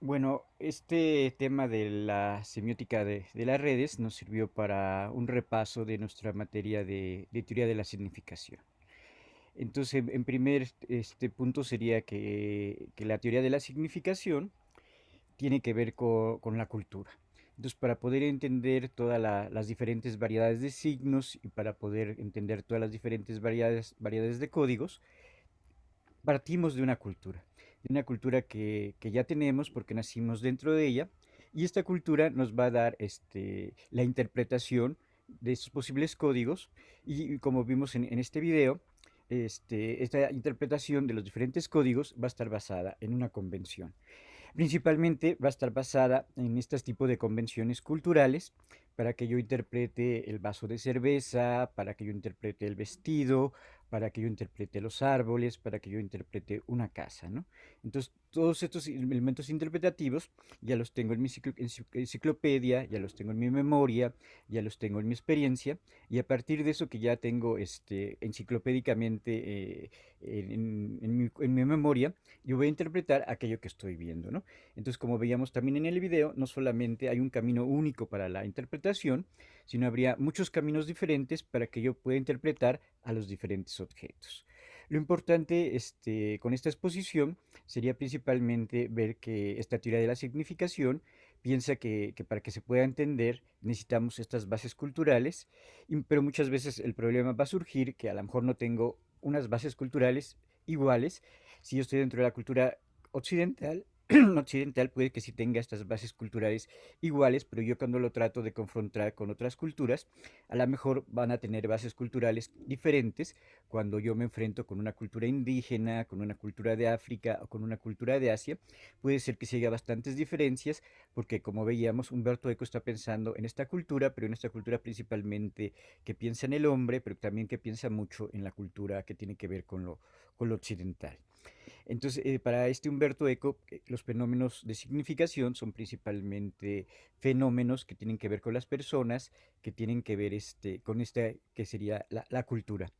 Bueno, este tema de la semiótica de las redes nos sirvió para un repaso de nuestra materia de teoría de la significación. Entonces, en primer punto sería que la teoría de la significación tiene que ver con la cultura. Entonces, para poder entender todas las diferentes variedades de signos y para poder entender todas las diferentes variedades de códigos, partimos de una cultura que ya tenemos porque nacimos dentro de ella, y esta cultura nos va a dar la interpretación de estos posibles códigos, y como vimos en este video, esta interpretación de los diferentes códigos va a estar basada en una convención. Principalmente va a estar basada en este tipo de convenciones culturales para que yo interprete el vaso de cerveza, para que yo interprete el vestido, para que yo interprete los árboles, para que yo interprete una casa, ¿no? Entonces, todos estos elementos interpretativos ya los tengo en mi enciclopedia, ya los tengo en mi memoria, ya los tengo en mi experiencia, y a partir de eso que ya tengo enciclopédicamente en mi memoria, yo voy a interpretar aquello que estoy viendo, ¿no? Entonces, como veíamos también en el video, no solamente hay un camino único para la interpretación, sino habría muchos caminos diferentes para que yo pueda interpretar a los diferentes objetos. Lo importante con esta exposición sería principalmente ver que esta teoría de la significación piensa que para que se pueda entender necesitamos estas bases culturales, pero muchas veces el problema va a surgir que a lo mejor no tengo unas bases culturales iguales. Si yo estoy dentro de la cultura occidental, occidental puede que sí tenga estas bases culturales iguales, pero yo cuando lo trato de confrontar con otras culturas, a lo mejor van a tener bases culturales diferentes cuando yo me enfrento con una cultura indígena, con una cultura de África o con una cultura de Asia. Puede ser que sí haya bastantes diferencias, porque como veíamos, Humberto Eco está pensando en esta cultura, pero en esta cultura principalmente que piensa en el hombre, pero también que piensa mucho en la cultura que tiene que ver con lo occidental. Entonces, para Humberto Eco, los fenómenos de significación son principalmente fenómenos que tienen que ver con las personas, que tienen que ver con esta que sería la cultura.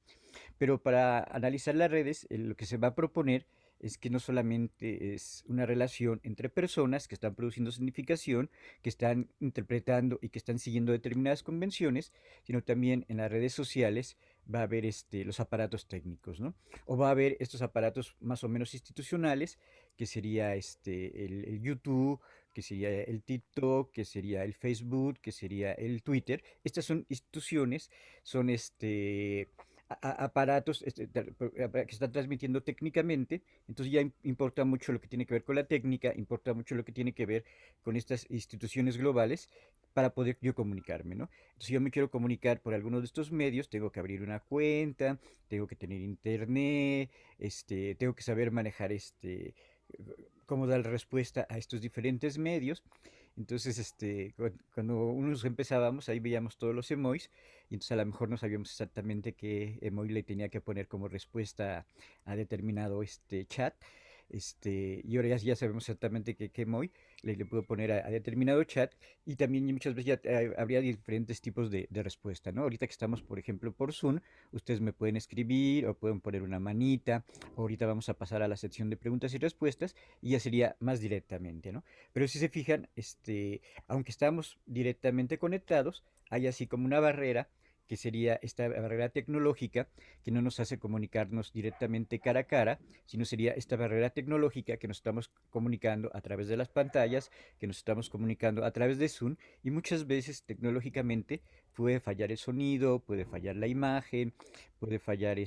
Pero para analizar las redes, lo que se va a proponer es que no solamente es una relación entre personas que están produciendo significación, que están interpretando y que están siguiendo determinadas convenciones, sino también en las redes sociales va a haber los aparatos técnicos, ¿no? O va a haber estos aparatos más o menos institucionales, que sería el YouTube, que sería el TikTok, que sería el Facebook, que sería el Twitter. Estas son instituciones, son aparatos que están transmitiendo técnicamente. Entonces ya importa mucho lo que tiene que ver con la técnica, importa mucho lo que tiene que ver con estas instituciones globales para poder yo comunicarme, ¿no? Entonces, si yo me quiero comunicar por alguno de estos medios, tengo que abrir una cuenta, tengo que tener internet, tengo que saber manejar cómo dar respuesta a estos diferentes medios. Entonces, cuando unos empezábamos, ahí veíamos todos los emojis, y entonces a lo mejor no sabíamos exactamente qué emoji le tenía que poner como respuesta a determinado chat. Y ahora ya sabemos exactamente qué emoji le puedo poner a determinado chat, y también muchas veces ya habría diferentes tipos de respuesta, ¿no? Ahorita que estamos, por ejemplo, por Zoom, ustedes me pueden escribir o pueden poner una manita. Ahorita vamos a pasar a la sección de preguntas y respuestas y ya sería más directamente, ¿no? Pero si se fijan, aunque estamos directamente conectados, hay así como una barrera, que sería esta barrera tecnológica, que no nos hace comunicarnos directamente cara a cara, sino sería esta barrera tecnológica que nos estamos comunicando a través de las pantallas, que nos estamos comunicando a través de Zoom, y muchas veces tecnológicamente puede fallar el sonido, puede fallar la imagen, puede fallar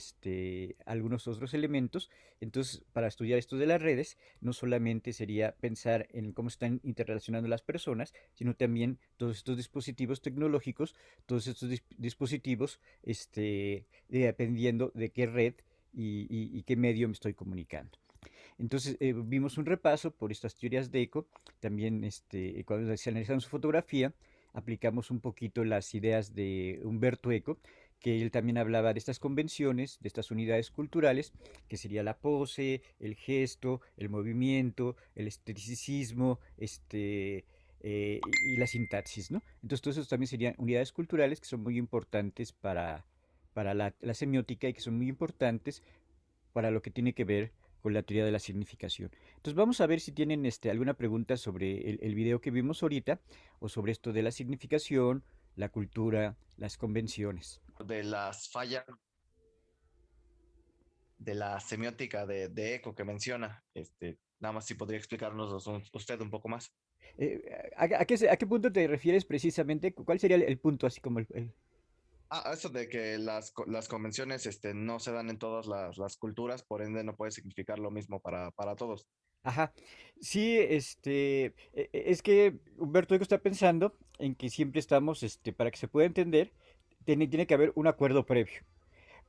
algunos otros elementos. Entonces, para estudiar esto de las redes, no solamente sería pensar en cómo están interrelacionando las personas, sino también todos estos dispositivos tecnológicos, todos estos dispositivos, dependiendo de qué red y qué medio me estoy comunicando. Entonces, vimos un repaso por estas teorías de Eco. También, cuando se analizaron su fotografía, aplicamos un poquito las ideas de Humberto Eco, que él también hablaba de estas convenciones, de estas unidades culturales, que sería la pose, el gesto, el movimiento, el esteticismo, y la sintaxis, ¿no? Entonces, todos esos también serían unidades culturales que son muy importantes para la semiótica, y que son muy importantes para lo que tiene que ver con la teoría de la significación. Entonces vamos a ver si tienen alguna pregunta sobre el video que vimos ahorita o sobre esto de la significación, la cultura, las convenciones. De las fallas de la semiótica de eco que menciona. Nada más si podría explicarnos usted un poco más. Eh, ¿A qué punto te refieres precisamente? ¿Cuál sería el punto, así como Ah, eso de que las convenciones no se dan en todas las culturas, por ende no puede significar lo mismo para todos. Ajá. Sí, es que Humberto Eco está pensando en que siempre estamos, para que se pueda entender, tiene que haber un acuerdo previo.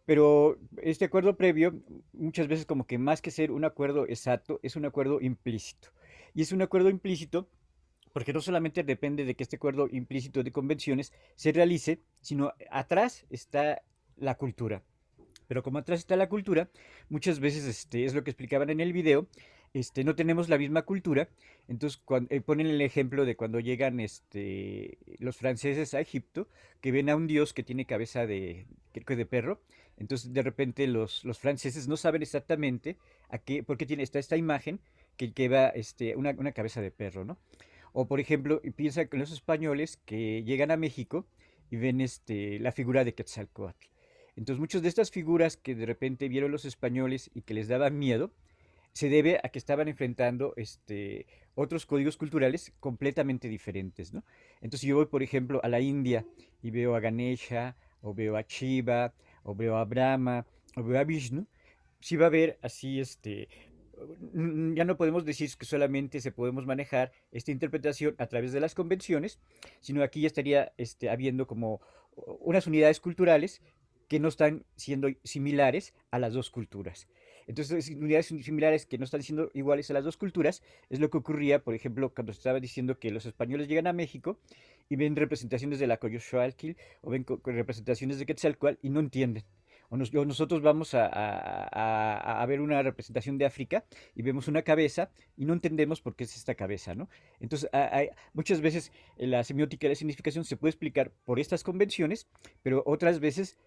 Pero este acuerdo previo, muchas veces como que más que ser un acuerdo exacto, es un acuerdo implícito. Y es un acuerdo implícito porque no solamente depende de que este acuerdo implícito de convenciones se realice, sino atrás está la cultura. Pero como atrás está la cultura, muchas veces es lo que explicaban en el video, no tenemos la misma cultura. Entonces ponen el ejemplo de cuando llegan los franceses a Egipto, que ven a un dios que tiene cabeza creo que de perro. Entonces de repente los franceses no saben exactamente por qué tiene esta imagen que va una cabeza de perro, ¿no? O por ejemplo, piensa que los españoles que llegan a México y ven la figura de Quetzalcóatl. Entonces muchas de estas figuras que de repente vieron los españoles y que les daban miedo, se debe a que estaban enfrentando otros códigos culturales completamente diferentes, ¿no? Entonces si yo voy, por ejemplo, a la India y veo a Ganesha, o veo a Shiva, o veo a Brahma, o veo a Vishnu, sí va a haber así, ya no podemos decir que solamente se podemos manejar esta interpretación a través de las convenciones, sino aquí ya estaría habiendo como unas unidades culturales que no están siendo similares a las dos culturas. Entonces, unidades similares que no están siendo iguales a las dos culturas es lo que ocurría, por ejemplo, cuando se estaba diciendo que los españoles llegan a México y ven representaciones de la Coyolxauhqui o ven representaciones de Quetzalcóatl y no entienden. O nosotros vamos a ver una representación de África y vemos una cabeza y no entendemos por qué es esta cabeza, ¿no? Entonces, muchas veces la semiótica de la significación se puede explicar por estas convenciones, pero otras veces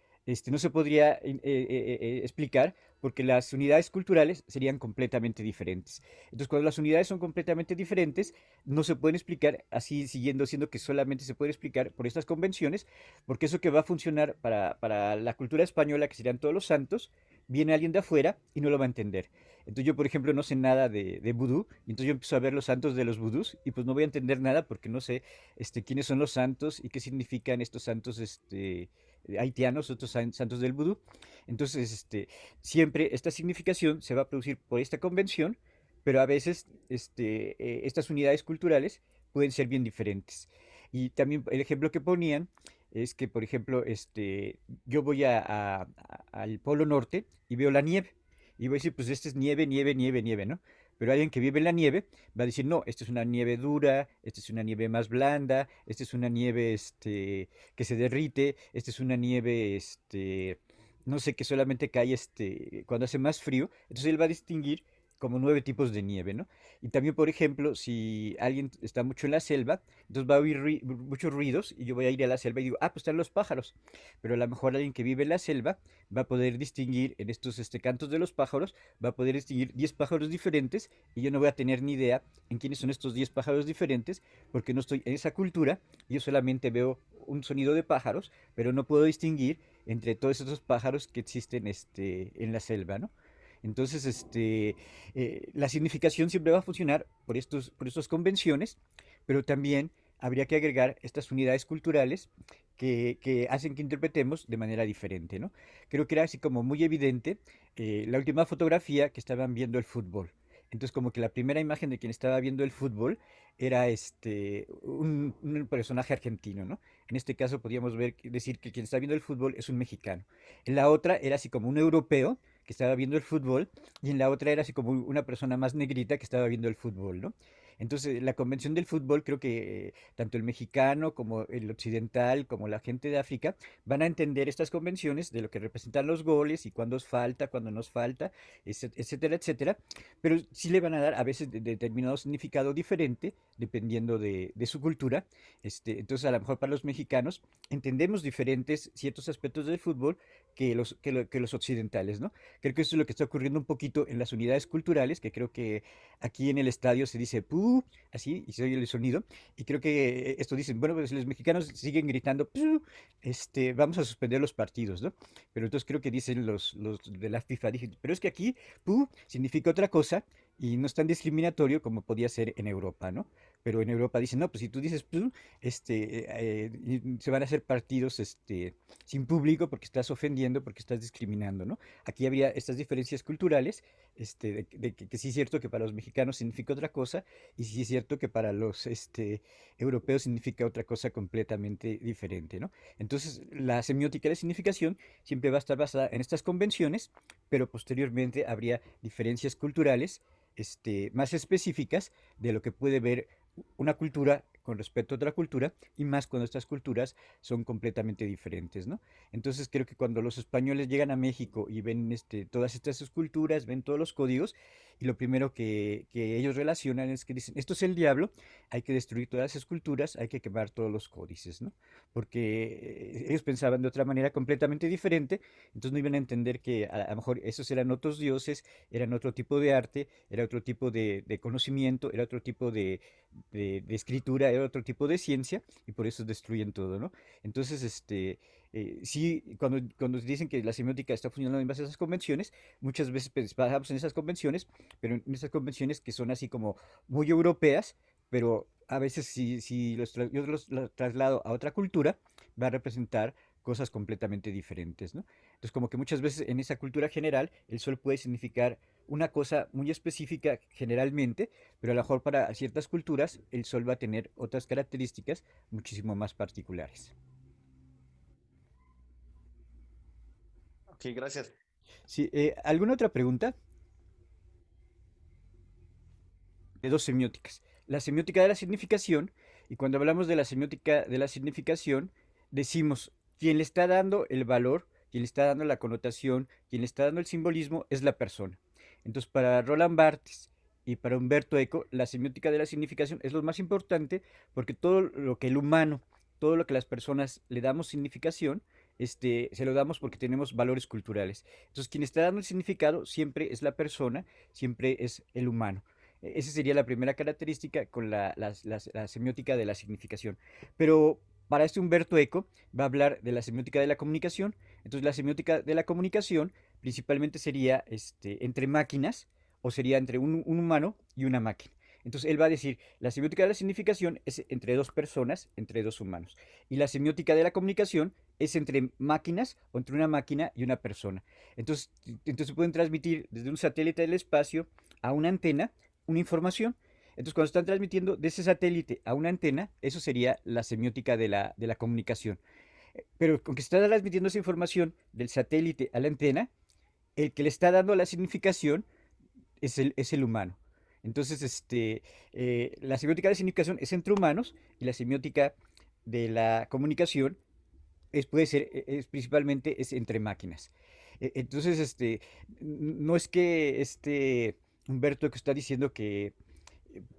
no se podría explicar porque las unidades culturales serían completamente diferentes. Entonces, cuando las unidades son completamente diferentes, no se pueden explicar así siguiendo siendo que solamente se puede explicar por estas convenciones, porque eso que va a funcionar para la cultura española, que serían todos los santos, viene alguien de afuera y no lo va a entender. Entonces yo, por ejemplo, no sé nada de vudú, y entonces yo empiezo a ver los santos de los vudús y pues no voy a entender nada porque no sé quiénes son los santos y qué significan estos santos haitianos, otros santos del vudú. Entonces, siempre esta significación se va a producir por esta convención, pero a veces estas unidades culturales pueden ser bien diferentes. Y también el ejemplo que ponían es que, por ejemplo, yo voy al Polo Norte y veo la nieve. Y voy a decir, pues esta es nieve, nieve, nieve, nieve, ¿no? Pero alguien que vive en la nieve va a decir, no, esta es una nieve dura, esta es una nieve más blanda, esta es una nieve que se derrite, esta es una nieve, no sé, que solamente cae cuando hace más frío. Entonces él va a distinguir como 9 tipos de nieve, ¿no? Y también, por ejemplo, si alguien está mucho en la selva, entonces va a oír muchos ruidos y yo voy a ir a la selva y digo, ah, pues están los pájaros. Pero a lo mejor alguien que vive en la selva va a poder distinguir en estos cantos de los pájaros, va a poder distinguir 10 pájaros diferentes y yo no voy a tener ni idea en quiénes son estos 10 pájaros diferentes porque no estoy en esa cultura. Yo solamente veo un sonido de pájaros, pero no puedo distinguir entre todos esos pájaros que existen en la selva, ¿no? Entonces, la significación siempre va a funcionar por estas convenciones, pero también habría que agregar estas unidades culturales que hacen que interpretemos de manera diferente, ¿no? Creo que era así como muy evidente la última fotografía que estaban viendo el fútbol. Entonces, como que la primera imagen de quien estaba viendo el fútbol era un personaje argentino, ¿no? En este caso podríamos decir que quien está viendo el fútbol es un mexicano. En la otra era así como un europeo que estaba viendo el fútbol y en la otra era así como una persona más negrita que estaba viendo el fútbol, ¿no? Entonces, la convención del fútbol, creo que tanto el mexicano como el occidental, como la gente de África, van a entender estas convenciones de lo que representan los goles y cuándo os falta, cuándo nos falta, etcétera, etcétera, pero sí le van a dar a veces determinado significado diferente dependiendo de su cultura. Entonces, a lo mejor para los mexicanos entendemos diferentes ciertos aspectos del fútbol que los occidentales, ¿no? Creo que eso es lo que está ocurriendo un poquito en las unidades culturales, que creo que aquí en el estadio se dice pu, así, y se oye el sonido, y creo que esto dicen, bueno, pues los mexicanos siguen gritando pu, vamos a suspender los partidos, ¿no? Pero entonces creo que dicen los de la FIFA, dicen, pero es que aquí pu significa otra cosa y no es tan discriminatorio como podía ser en Europa, ¿no? Pero en Europa dicen, no, pues si tú dices pu, se van a hacer partidos, sin público porque estás ofendiendo, porque estás discriminando, ¿no? Aquí habría estas diferencias culturales, que sí es cierto que para los mexicanos significa otra cosa y sí es cierto que para los europeos significa otra cosa completamente diferente, ¿no? Entonces, la semiótica de significación siempre va a estar basada en estas convenciones, pero posteriormente habría diferencias culturales, más específicas de lo que puede ver una cultura con respecto a otra cultura y más cuando estas culturas son completamente diferentes, ¿no? Entonces creo que cuando los españoles llegan a México y ven todas estas esculturas, ven todos los códigos, y lo primero que ellos relacionan es que dicen, esto es el diablo, hay que destruir todas las esculturas, hay que quemar todos los códices, ¿no? Porque ellos pensaban de otra manera completamente diferente, entonces no iban a entender que a lo mejor esos eran otros dioses, eran otro tipo de arte, era otro tipo de conocimiento, era otro tipo de escritura, era otro tipo de ciencia, y por eso destruyen todo, ¿no? Entonces, sí, cuando dicen que la semiótica está funcionando en base a esas convenciones, muchas veces pensamos en esas convenciones, pero en esas convenciones que son así como muy europeas, pero a veces si yo los traslado a otra cultura, va a representar cosas completamente diferentes, ¿no? Entonces, como que muchas veces en esa cultura general, el sol puede significar una cosa muy específica generalmente, pero a lo mejor para ciertas culturas el sol va a tener otras características muchísimo más particulares. Ok, gracias. Sí, ¿alguna otra pregunta? De dos semióticas. La semiótica de la significación, y cuando hablamos de la semiótica de la significación, decimos, quien le está dando el valor, quien le está dando la connotación, quien le está dando el simbolismo, es la persona. Entonces, para Roland Barthes y para Humberto Eco, la semiótica de la significación es lo más importante porque todo lo que el humano, todo lo que las personas le damos significación, se lo damos porque tenemos valores culturales. Entonces, quien está dando el significado siempre es la persona, siempre es el humano. Esa sería la primera característica con la semiótica de la significación. Pero para este Humberto Eco va a hablar de la semiótica de la comunicación. Entonces la semiótica de la comunicación principalmente sería entre máquinas o sería entre un humano y una máquina. Entonces él va a decir, la semiótica de la significación es entre dos personas, entre dos humanos. Y la semiótica de la comunicación es entre máquinas o entre una máquina y una persona. Entonces pueden transmitir desde un satélite del espacio a una antena una información. Entonces, cuando están transmitiendo de ese satélite a una antena, eso sería la semiótica de la comunicación. Pero con que se está transmitiendo esa información del satélite a la antena, el que le está dando la significación es el humano. Entonces, la semiótica de significación es entre humanos y la semiótica de la comunicación puede ser, principalmente es entre máquinas. Entonces, no es que Humberto que está diciendo que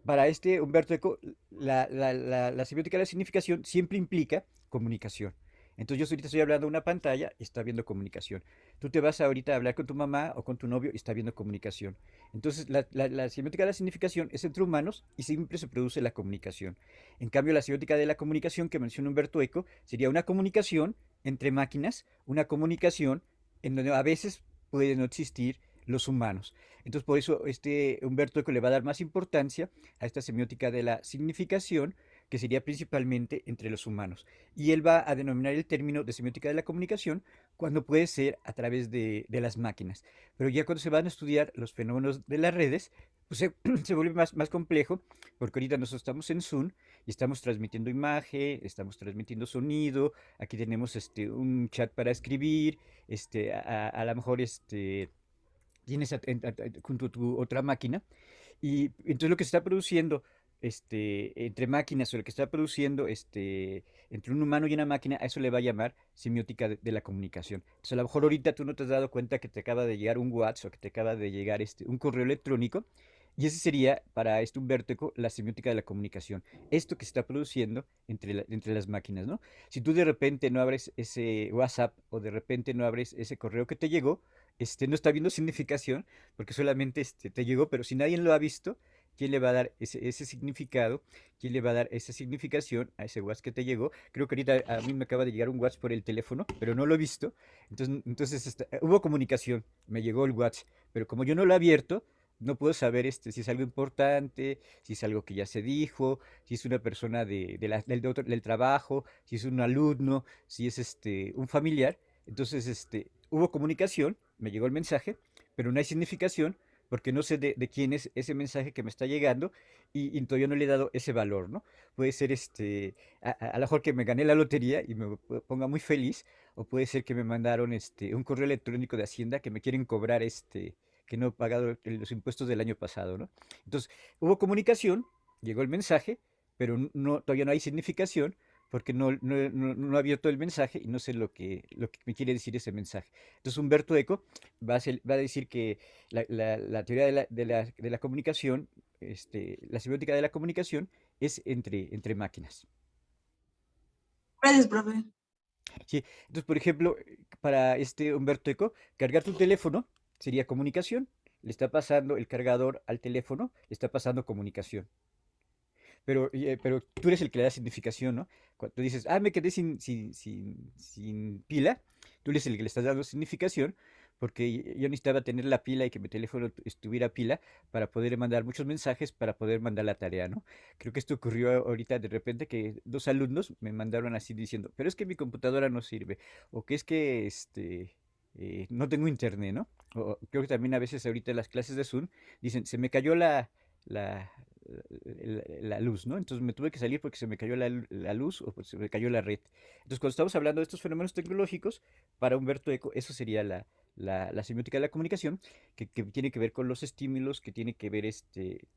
para Humberto Eco, la semiótica de la significación siempre implica comunicación. Entonces yo ahorita estoy hablando a una pantalla y está viendo comunicación. Tú te vas ahorita a hablar con tu mamá o con tu novio y está viendo comunicación. Entonces la semiótica de la significación es entre humanos y siempre se produce la comunicación. En cambio la semiótica de la comunicación que menciona Humberto Eco sería una comunicación entre máquinas, una comunicación en donde a veces puede no existir los humanos. Entonces, por eso Humberto Eco le va a dar más importancia a esta semiótica de la significación, que sería principalmente entre los humanos. Y él va a denominar el término de semiótica de la comunicación cuando puede ser a través de las máquinas. Pero ya cuando se van a estudiar los fenómenos de las redes, pues se vuelve más complejo, porque ahorita nosotros estamos en Zoom y estamos transmitiendo imagen, estamos transmitiendo sonido, aquí tenemos un chat para escribir, a lo mejor tienes junto a tu otra máquina y entonces lo que se está produciendo entre máquinas o el que está produciendo entre un humano y una máquina, a eso le va a llamar semiótica de la comunicación. Entonces, a lo mejor ahorita tú no te has dado cuenta que te acaba de llegar un WhatsApp o que te acaba de llegar un correo electrónico, y ese sería para Humberto Eco la semiótica de la comunicación. Esto que se está produciendo entre las máquinas, ¿no? Si tú de repente no abres ese WhatsApp o de repente no abres ese correo que te llegó, no está viendo significación porque solamente te llegó, pero si nadie lo ha visto, ¿quién le va a dar ese significado? ¿Quién le va a dar esa significación a ese WhatsApp que te llegó? Creo que ahorita a mí me acaba de llegar un WhatsApp por el teléfono, pero no lo he visto. Entonces hubo comunicación, me llegó el WhatsApp, pero como yo no lo he abierto, no puedo saber si es algo importante, si es algo que ya se dijo, si es una persona del trabajo, si es un alumno, si es un familiar. Entonces, hubo comunicación, me llegó el mensaje, pero no hay significación porque no sé de quién es ese mensaje que me está llegando y todavía no le he dado ese valor, ¿no? Puede ser a lo mejor que me gané la lotería y me ponga muy feliz, o puede ser que me mandaron un correo electrónico de Hacienda que me quieren cobrar que no he pagado los impuestos del año pasado, ¿no? Entonces, hubo comunicación, llegó el mensaje, pero no, todavía no hay significación porque no he abierto el mensaje y no sé lo que me quiere decir ese mensaje. Entonces, Humberto Eco va a decir que la teoría de la comunicación, la semiótica de la comunicación es entre máquinas. Gracias, profe. ¿Sí? Entonces, por ejemplo, para Humberto Eco, cargar tu teléfono sería comunicación. Le está pasando el cargador al teléfono, le está pasando comunicación. Pero tú eres el que le da significación, ¿no? Cuando tú dices, me quedé sin pila, tú eres el que le estás dando significación, porque yo necesitaba tener la pila y que mi teléfono estuviera pila para poder mandar muchos mensajes, para poder mandar la tarea, ¿no? Creo que esto ocurrió ahorita de repente que dos alumnos me mandaron así diciendo, pero es que mi computadora no sirve, o que es que no tengo internet, ¿no? O creo que también a veces ahorita en las clases de Zoom dicen, se me cayó la, la luz, ¿no? Entonces me tuve que salir porque se me cayó la luz o se me cayó la red. Entonces, cuando estamos hablando de estos fenómenos tecnológicos, para Humberto Eco, eso sería la semiótica de la comunicación, que tiene que ver con los estímulos, que tiene que ver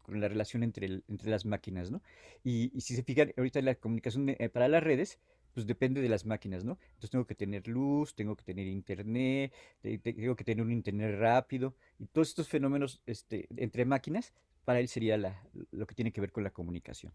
con la relación entre las máquinas, ¿no? Y si se fijan, ahorita la comunicación para las redes, pues depende de las máquinas, ¿no? Entonces tengo que tener luz, tengo que tener internet, tengo que tener un internet rápido, y todos estos fenómenos entre máquinas para él sería lo que tiene que ver con la comunicación.